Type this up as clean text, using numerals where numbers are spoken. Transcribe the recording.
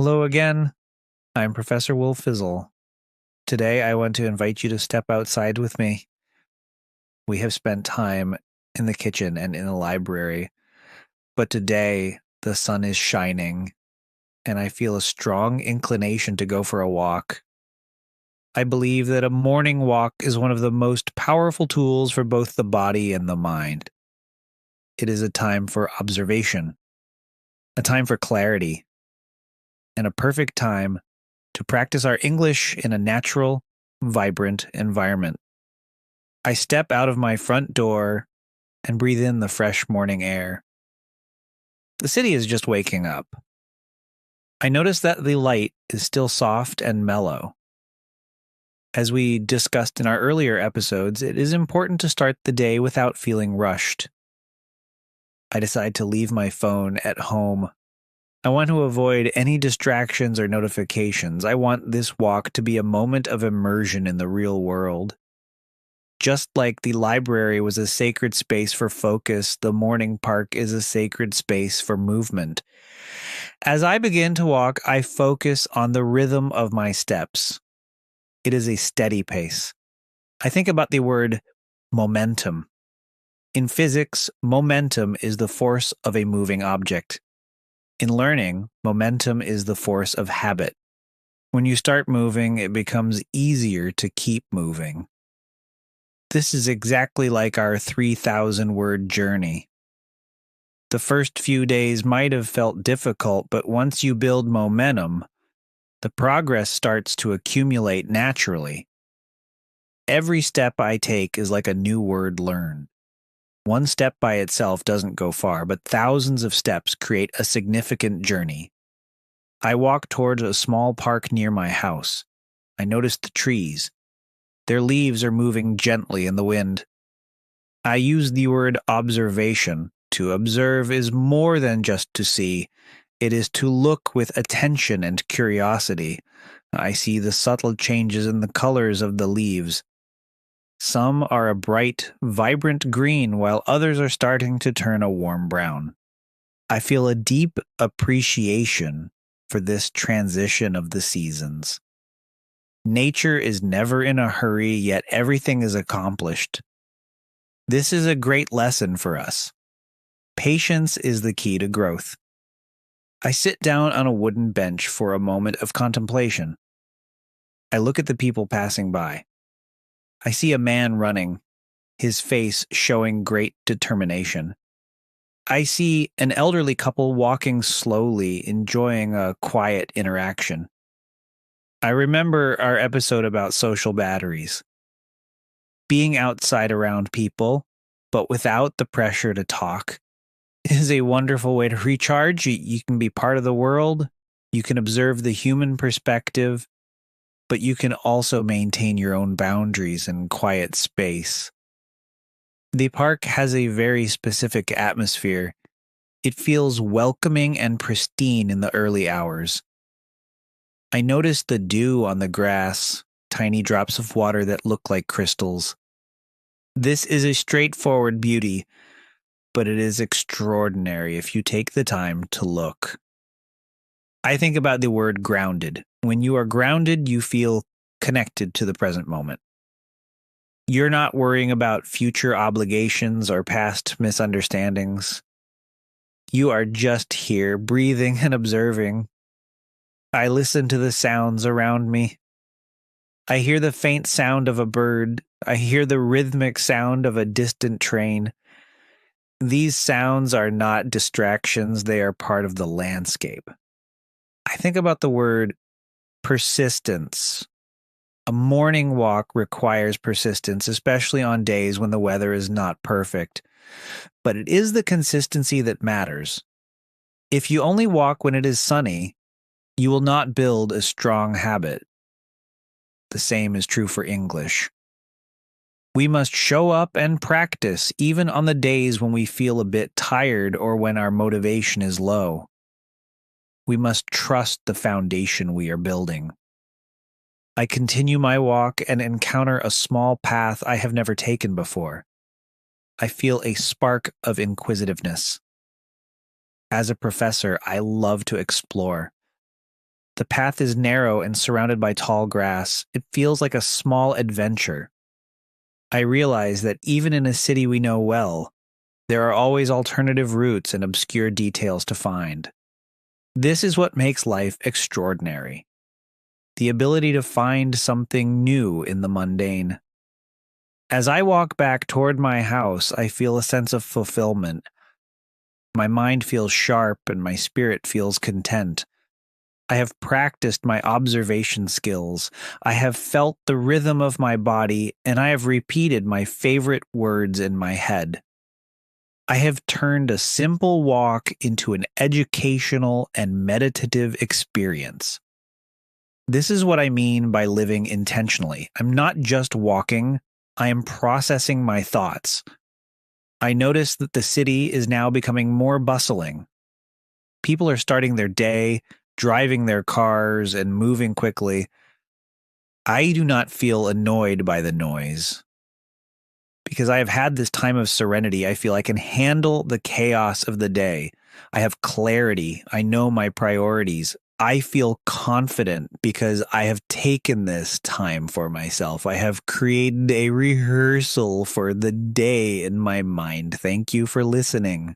Hello again. I'm Professor Wolfizzle. Today I want to invite you to step outside with me. We have spent time in the kitchen and in the library, but today the sun is shining and I feel a strong inclination to go for a walk. I believe that a morning walk is one of the most powerful tools for both the body and the mind. It is a time for observation, a time for clarity, and a perfect time to practice our English in a natural, vibrant environment. I step out of my front door and breathe in the fresh morning air. The city is just waking up. I notice that the light is still soft and mellow. As we discussed in our earlier episodes, it is important to start the day without feeling rushed. I decide to leave my phone at home. I want to avoid any distractions or notifications. I want this walk to be a moment of immersion in the real world. Just like the library was a sacred space for focus, the morning park is a sacred space for movement. As I begin to walk, I focus on the rhythm of my steps. It is a steady pace. I think about the word momentum. In physics, momentum is the force of a moving object. In learning, momentum is the force of habit. When you start moving, it becomes easier to keep moving. This is exactly like our 3,000-word journey. The first few days might have felt difficult, but once you build momentum, the progress starts to accumulate naturally. Every step I take is like a new word learned. One step by itself doesn't go far, but thousands of steps create a significant journey. I walk towards a small park near my house. I notice the trees. Their leaves are moving gently in the wind. I use the word observation. To observe is more than just to see. It is to look with attention and curiosity. I see the subtle changes in the colors of the leaves. Some are a bright, vibrant green, while others are starting to turn a warm brown. I feel a deep appreciation for this transition of the seasons. Nature is never in a hurry, yet everything is accomplished. This is a great lesson for us. Patience is the key to growth. I sit down on a wooden bench for a moment of contemplation. I look at the people passing by. I see a man running, his face showing great determination. I see an elderly couple walking slowly, enjoying a quiet interaction. I remember our episode about social batteries. Being outside around people, but without the pressure to talk, is a wonderful way to recharge. You can be part of the world, you can observe the human perspective, but you can also maintain your own boundaries and quiet space. The park has a very specific atmosphere. It feels welcoming and pristine in the early hours. I notice the dew on the grass, tiny drops of water that look like crystals. This is a straightforward beauty, but it is extraordinary if you take the time to look. I think about the word grounded. When you are grounded, you feel connected to the present moment. You're not worrying about future obligations or past misunderstandings. You are just here, breathing and observing. I listen to the sounds around me. I hear the faint sound of a bird. I hear the rhythmic sound of a distant train. These sounds are not distractions, they are part of the landscape. I think about the word persistence. A morning walk requires persistence, especially on days when the weather is not perfect. But it is the consistency that matters. If you only walk when it is sunny, you will not build a strong habit. The same is true for English. We must show up and practice, even on the days when we feel a bit tired or when our motivation is low. We must trust the foundation we are building. I continue my walk and encounter a small path I have never taken before. I feel a spark of inquisitiveness. As a professor, I love to explore. The path is narrow and surrounded by tall grass. It feels like a small adventure. I realize that even in a city we know well, there are always alternative routes and obscure details to find. This is what makes life extraordinary. The ability to find something new in the mundane. As I walk back toward my house, I feel a sense of fulfillment. My mind feels sharp and my spirit feels content. I have practiced my observation skills. I have felt the rhythm of my body, and I have repeated my favorite words in my head. I have turned a simple walk into an educational and meditative experience. This is what I mean by living intentionally. I'm not just walking, I am processing my thoughts. I notice that the city is now becoming more bustling. People are starting their day, driving their cars, and moving quickly. I do not feel annoyed by the noise. Because I have had this time of serenity, I feel I can handle the chaos of the day. I have clarity. I know my priorities. I feel confident because I have taken this time for myself. I have created a rehearsal for the day in my mind. Thank you for listening.